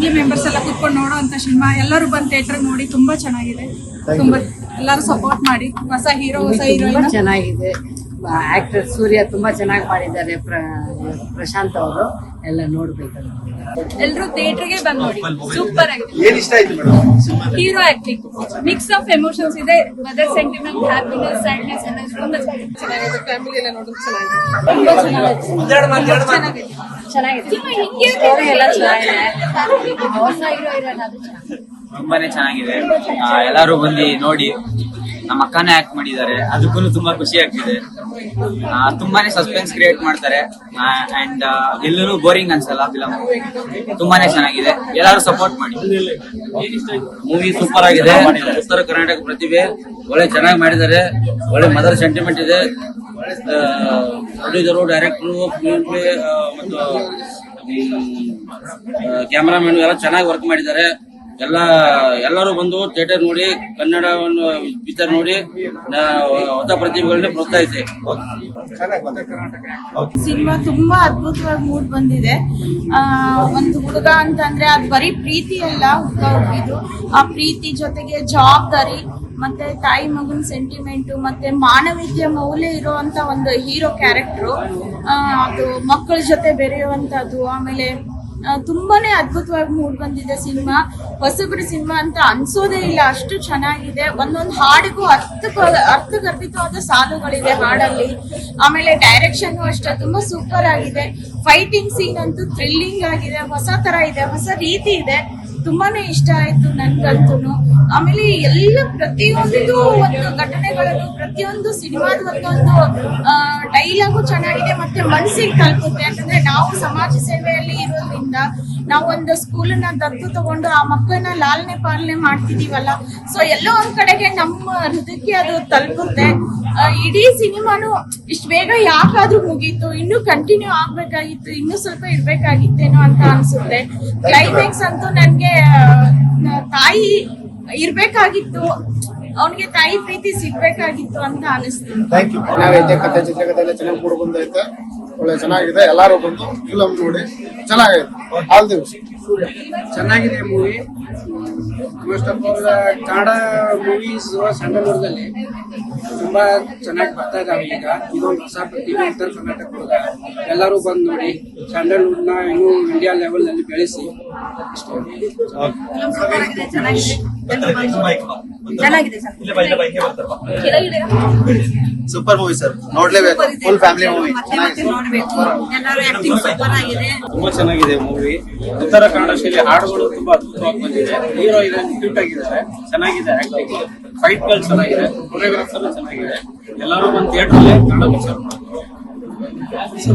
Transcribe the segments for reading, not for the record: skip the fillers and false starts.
Family members ಎಲ್ಲ ಕೂತ್ಕೊಂಡು ನೋಡೋ ಅಂತ ಸಿನಿಮಾ. ಎಲ್ಲರೂ ಬಂದು ಥಿಯೇಟರ್ ನೋಡಿ ತುಂಬಾ ಚೆನ್ನಾಗಿದೆ. ತುಂಬಾ ಎಲ್ಲರೂ ಸಪೋರ್ಟ್ ಮಾಡಿ. ಹೊಸ ಹೀರೋ ಹೊಸ ಹೀರೋಯಿನ್ ಚೆನ್ನಾಗಿದೆ. ಆಕ್ಟರ್ ಸೂರ್ಯ ತುಂಬಾ ಚೆನ್ನಾಗಿ ಮಾಡಿದ್ದಾರೆ. ಪ್ರಶಾಂತ್ ಅವರು ಎಲ್ಲ ನೋಡ್ಬೇಕು. ಎಲ್ಲರೂ ಥಿಯೇಟರ್ಗೆ ಬಂದು ನೋಡಿ. ಸೂಪರ್ ಆಗಿದೆ. Hero acting mix of emotions ಇದೆ. ಮದರ್ ಸೆಂಟಿಮೆಂಟ್, ಹ್ಯಾಪಿನೆಸ್, ಸ್ಯಾಡ್ನೆಸ್ ಎಲ್ಲ ತುಂಬಾ ಚೆನ್ನಾಗಿದೆ. ಫ್ಯಾಮಿಲಿ ಎಲ್ಲ ನೋಡೋದು ಚೆನ್ನಾಗಿದೆ. ತುಂಬಾ ಚೆನ್ನಾಗಿದೆ. ಸ್ಟೋರಿ ಎಲ್ಲ ಚೆನ್ನಾಗಿದೆ. ಹೊಸ ಹೀರೋ ಇರೋಣ ಅದು ತುಂಬಾನೇ ಚೆನ್ನಾಗಿದೆ. ಎಲ್ಲರೂ ಬಂದು ನೋಡಿ. ನಮ್ಮ ಅಕ್ಕನೇ ಆಕ್ಟ್ ಮಾಡಿದ್ದಾರೆ, ಅದಕ್ಕೂ ತುಂಬಾ ಖುಷಿ ಆಗ್ತಿದೆ. ತುಂಬಾನೇ ಸಸ್ಪೆನ್ಸ್ ಕ್ರಿಯೇಟ್ ಮಾಡ್ತಾರೆ ಅಂಡ್ ಎಲ್ಲೂ ಬೋರಿಂಗ್ ಅನ್ಸಲ್ಲ. ಫಿಲಮ್ ತುಂಬಾನೇ ಚೆನ್ನಾಗಿದೆ. ಎಲ್ಲರೂ ಸಪೋರ್ಟ್ ಮಾಡಿ. ಮೂವಿ ಸೂಪರ್ ಆಗಿದೆ. ಉತ್ತರ ಕರ್ನಾಟಕ ಪ್ರತಿಭೆ ಒಳ್ಳೆ ಚೆನ್ನಾಗಿ ಮಾಡಿದ್ದಾರೆ. ಒಳ್ಳೆ ಮದರ್ ಸೆಂಟಿಮೆಂಟ್ ಇದೆ. ಪ್ರೊಡ್ಯೂಸರು, ಡೈರೆಕ್ಟರು, ಸ್ಕ್ರೀನ್ ಪ್ಲೇ ಮತ್ತು ಕ್ಯಾಮರಾಮನ್ ಎಲ್ಲ ಚೆನ್ನಾಗಿ ವರ್ಕ್ ಮಾಡಿದ್ದಾರೆ. ಎಲ್ಲರೂ ಬಂದು ಥಿಯೇಟರ್ ನೋಡಿ, ಕನ್ನಡವನ್ನು ಪಿಕ್ಚರ್ ನೋಡಿ ಹೊಸ ಪ್ರತಿಭೆಗಳನ್ನ ಪ್ರೋತ್ಸಾಹಿಸಿ. ಸಿನಿಮಾ ತುಂಬಾ ಅದ್ಭುತವಾಗಿ ಮೂಡ್ ಬಂದಿದೆ. ಒಂದು ಹುಡುಗ ಅಂತಂದ್ರೆ ಅದು ಬರೀ ಪ್ರೀತಿ ಅಲ್ಲ, ಇದು ಆ ಪ್ರೀತಿ ಜೊತೆಗೆ ಜವಾಬ್ದಾರಿ ಮತ್ತೆ ತಾಯಿ ಮಗನ ಸೆಂಟಿಮೆಂಟು ಮತ್ತೆ ಮಾನವೀಯತೆಯ ಮೌಲ್ಯ ಇರುವಂತ ಒಂದು ಹೀರೋ ಕ್ಯಾರೆಕ್ಟರ್. ಅದು ಮಕ್ಕಳ ಜೊತೆ ಬೆರೆಯುವಂತದ್ದು. ಆಮೇಲೆ ತುಂಬಾನೇ ಅದ್ಭುತವಾಗಿ ಮೂಡ್ ಬಂದಿದೆ ಸಿನಿಮಾ. ಹೊಸಬರಿ ಸಿನಿಮಾ ಅಂತ ಅನ್ಸೋದೇ ಇಲ್ಲ, ಅಷ್ಟು ಚೆನ್ನಾಗಿದೆ. ಒಂದೊಂದು ಹಾಡಿಗೂ ಅರ್ಥಗರ್ಭಿತವಾದ ಸಾಲುಗಳಿದೆ ಹಾಡಲ್ಲಿ. ಆಮೇಲೆ ಡೈರೆಕ್ಷನ್ ಅಷ್ಟೇ ತುಂಬಾ ಸೂಪರ್ ಆಗಿದೆ. ಫೈಟಿಂಗ್ ಸೀನ್ ಅಂತೂ ಥ್ರಿಲ್ಲಿಂಗ್ ಆಗಿದೆ. ಹೊಸ ತರ ಇದೆ, ಹೊಸ ರೀತಿ ಇದೆ. ತುಂಬಾನೇ ಇಷ್ಟ ಆಯ್ತು ನನ್ಗಂತೂ. ಆಮೇಲೆ ಎಲ್ಲ ಪ್ರತಿಯೊಂದು ಒಂದು ಘಟನೆಗಳನ್ನು, ಪ್ರತಿಯೊಂದು ಸಿನಿಮಾದ ಒಂದೊಂದು ಡೈಲಾಗು ಚೆನ್ನಾಗಿದೆ ಮತ್ತೆ ಮನಸ್ಸಿಗೆ ತಲುಪುತ್ತೆ. ಯಾಕಂದ್ರೆ ನಾವು ಸಮಾಜ ಸೇವೆಯಲ್ಲಿ ಇರೋದ್ರಿಂದ ನಾವು ಒಂದು ಸ್ಕೂಲನ್ನ ದತ್ತು ತಗೊಂಡು ಆ ಮಕ್ಕಳನ್ನ ಲಾಲನೆ ಪಾಲನೆ ಮಾಡ್ತಿದೀವಲ್ಲ, ಸೊ ಎಲ್ಲೋ ಒಂದ್ ಕಡೆಗೆ ನಮ್ಮ ಹೃದಯಕ್ಕೆ ಅದು ತಲುಪುತ್ತೆ. ಇಡೀ ಸಿನಿಮಾನು ಇಷ್ಟು ಬೇಗ ಯಾಕಾದ್ರೂ ಮುಗೀತು, ಇನ್ನೂ ಕಂಟಿನ್ಯೂ ಆಗ್ಬೇಕಾಗಿತ್ತು, ಇನ್ನೂ ಸ್ವಲ್ಪ ಇರ್ಬೇಕಾಗಿತ್ತೇನೋ ಅಂತ ಅನ್ಸುತ್ತೆ. ಕ್ಲೈಮ್ಯಾಕ್ಸ್ ಅಂತೂ ನನ್ಗೆ ತಾಯಿ ಇರ್ಬೇಕಾಗಿತ್ತು, ಅವನಿಗೆ ತಾಯಿ ಪ್ರೀತಿ ಸಿಗ್ಬೇಕಾಗಿತ್ತು ಅಂತ ಅನಿಸ್ತು. ಕಥೆ ಚಿತ್ರಕಥೆ ಎಲ್ಲ ಚೆನ್ನಾಗಿ ಮೂಡ್ ಬಂದೈತೆ. ಒಳ್ಳೆ ಚೆನ್ನಾಗಿದೆ. ಎಲ್ಲಾರು ಬಂದು ಫಿಲಂ ನೋಡಿ ಚೆನ್ನಾಗೈತೆ. ಆಲ್ ದಿವಸ ಚೆನ್ನಾಗಿದೆ movie. Most of all Kannada movies ಸ್ಯಾಂಡಲ್ವುಡ್ದಲ್ಲಿ ತುಂಬಾ ಚೆನ್ನಾಗಿ ಬರ್ತಾ ಇದಾವೆ ಈಗ. ಇದೊಂದು ಹೊಸ ಪ್ರತಿಭೆ ಉತ್ತರ ಕರ್ನಾಟಕದ. ಎಲ್ಲರೂ ಬಂದು ನೋಡಿ ಸ್ಯಾಂಡಲ್ವುಡ್ ನ ಇನ್ನೂ ಇಂಡಿಯಾ ಲೆವೆಲ್ ನಲ್ಲಿ ಬೆಳೆಸಿ. ಸೂಪರ್ ಮೂವಿ ಸರ್, ನೋಡ್ಲೇಬೇಕು. Full family movie. ತುಂಬಾ ಚೆನ್ನಾಗಿದೆ ಮೂವಿ. ಉತ್ತರ ಕನ್ನಡ ಶೈಲಿ ಹಾಡುಗಳು ತುಂಬಾ ಅದ್ಭುತವಾಗಿ ಬಂದಿದೆ. ಹೀರೋ ಹೀರೋಯಿನ್ ಕ್ಯೂಟ್ ಆಗಿದ್ದಾರೆ. ಚೆನ್ನಾಗಿದೆ ಆಕ್ಟಿಂಗ್, ಫೈಟ್ ಗಳು ಚೆನ್ನಾಗಿದೆ, ಕೊರಿಯೋಗ್ರಾಫರ್ ಚೆನ್ನಾಗಿದೆ. ಎಲ್ಲರೂ ಬಂದು theatre Kannada picture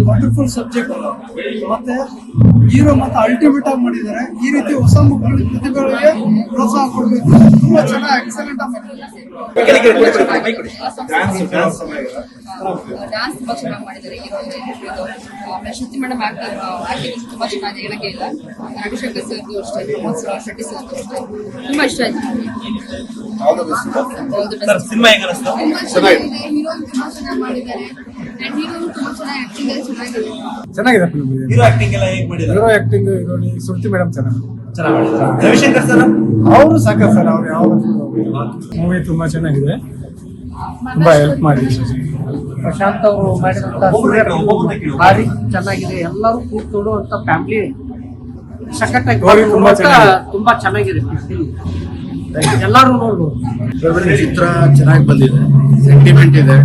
wonderful subject ಮತ್ತೆ ಹೀರೋ ಮತ್ತೆ ಅಲ್ಟಿಮೇಟ್ ಆಗಿ ಮಾಡಿದ್ದಾರೆ. ಈ ರೀತಿ ಹೊಸ ಮಕ್ಕಳ ಪ್ರತಿಭೆಗಳಿಗೆ ಪ್ರೋತ್ಸಾಹ ಕೊಡಬೇಕು. ತುಂಬಾ ಚೆನ್ನಾಗಿ ಎಕ್ಸಲೆಂಟ್ ಆಗಿ ಡ್ಯಾನ್ಸ್ ತುಂಬಾ ಚೆನ್ನಾಗಿ ಮಾಡಿದ್ದಾರೆ ಹೀರೋ. ಶ್ರುತಿ ಮೇಡಮ್ ಆಕ್ಟಿಂಗ್ ತುಂಬಾ ಚೆನ್ನಾಗಿದೆ, ಹೇಳಕ್ಕೆ ಇಲ್ಲ. ರವಿಶಂಕರ್ ಸರ್ದು ಅಷ್ಟೇ, ಶೆಟ್ಟಿ ಸರ್ದು ಅಷ್ಟೇ ತುಂಬಾ ಇಷ್ಟ ಆಯ್ತು. ಹೀರೋಯಿನ್ ತುಂಬಾ ಚೆನ್ನಾಗಿ ಮಾಡಿದ್ದಾರೆ. ಚೆನ್ನಾಗಿದೆ ಫಿಲ್ಮ್. ಹೀರೋ ಆಕ್ಟಿಂಗ್ ಎಲ್ಲ ಹೇಗೆ ಮಾಡಿದ್ದಾರೆ? ಹೀರೋ ಆಕ್ಟಿಂಗ್ ಶ್ರುತಿ ಮೇಡಮ್ ಚೆನ್ನಾಗಿ ರವಿಶಂಕರ್ ಸರ್ ಅವರು ಸಾಕ ಸರ್. ಅವ್ರು ಯಾವ ಮೂವಿ ತುಂಬಾ ಚೆನ್ನಾಗಿದೆ, ತುಂಬಾ ಹೆಲ್ಪ್ ಮಾಡಿ. ಪ್ರಶಾಂತ್ ಅವರು ಮಾಡಿದಂತ ಭಾರಿ ಚೆನ್ನಾಗಿದೆ. ಎಲ್ಲರೂ ಕೂತ್ ನೋಡುವಂತ ಫ್ಯಾಮಿಲಿ ಸಖತ್ತಾಗಿ ತುಂಬಾ ಚೆನ್ನಾಗಿದೆ. ಎಲ್ಲರೂ ನೋಡ್ಬೋದು. ಚಿತ್ರ ಚೆನ್ನಾಗಿ ಬಂದಿದೆ. ಸೆಂಟಿಮೆಂಟ್ ಇದೆ,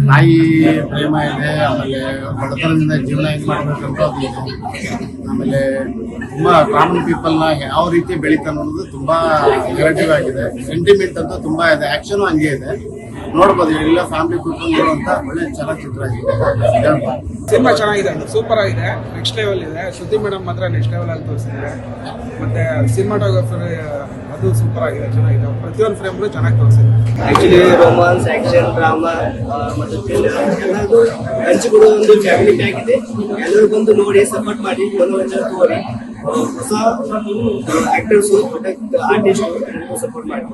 ತಾಯಿ ಪ್ರೇಮ ಇದೆ, ಆಮೇಲೆ ಬಡತನದಿಂದ ಜೀವನ ಹೆಂಗ್ ಮಾಡ್ಬೇಕಂತ ಅದು ಇದೆ. ಆಮೇಲೆ ತುಂಬಾ ಕಾಮನ್ ಪೀಪಲ್ ನ ಯಾವ ರೀತಿ ಬೆಳೀತಾ ಅನ್ನೋದು ತುಂಬಾ ನೆಗೆಟಿವ್ ಆಗಿದೆ. ಸೆಂಟಿಮೆಂಟ್ ಅಂತೂ ತುಂಬಾ ಇದೆ. ಆಕ್ಷನ್ ಹಂಗೆ ಇದೆ, ನೋಡ್ಬೋದು. ಎಲ್ಲ ಫ್ಯಾಮಿಲಿ ಕೂತ್ಕೊಂಡು ನೋಡುವಂತ ಒಳ್ಳೆ ಚಲನಚಿತ್ರ ಆಗಿದೆ. ಸಿನಿಮಾ ಚೆನ್ನಾಗಿದೆ, ಸೂಪರ್ ಆಗಿದೆ, ನೆಕ್ಸ್ಟ್ ಲೆವೆಲ್ ಇದೆ. ಶ್ರುತಿ ಮೇಡಮ್ ಮಾತ್ರ ನೆಕ್ಸ್ಟ್ ಲೆವೆಲ್ ಅಲ್ಲಿ ತೋರಿಸಿದ್ದಾರೆ. ಮತ್ತೆ ಸಿನಿಮಾಟೋಗ್ರಫರ್ ಅದು ಸೂಪರ್ ಆಗಿದೆ, ಚೆನ್ನಾಗಿದೆ. ಪ್ರತಿಯೊಂದು ಫ್ರೇಮ್ಗಳು ಚೆನ್ನಾಗಿ ತೋರಿಸಿದ್ದಾರೆ. ಆಕ್ಚುಲಿ ರೊಮಾನ್ಸ್, ಆಕ್ಷನ್, ಡ್ರಾಮಾ ಮತ್ತು ಎಲ್ಲರಿಗೂ ಹಂಚಿಕೊಡುವ ಒಂದು ಫ್ಯಾಮಿಲಿ ಆಗಿದೆ. ಎಲ್ಲರೂ ಬಂದು ನೋಡಿ ಸಪೋರ್ಟ್ ಮಾಡಿ, ಮನೋರಂಜನೆ ತೋರಿ. ಹೊಸ ಆಕ್ಟರ್ಸ್, ಆರ್ಟಿಸ್ಟ್ ಸಪೋರ್ಟ್ ಮಾಡಿ.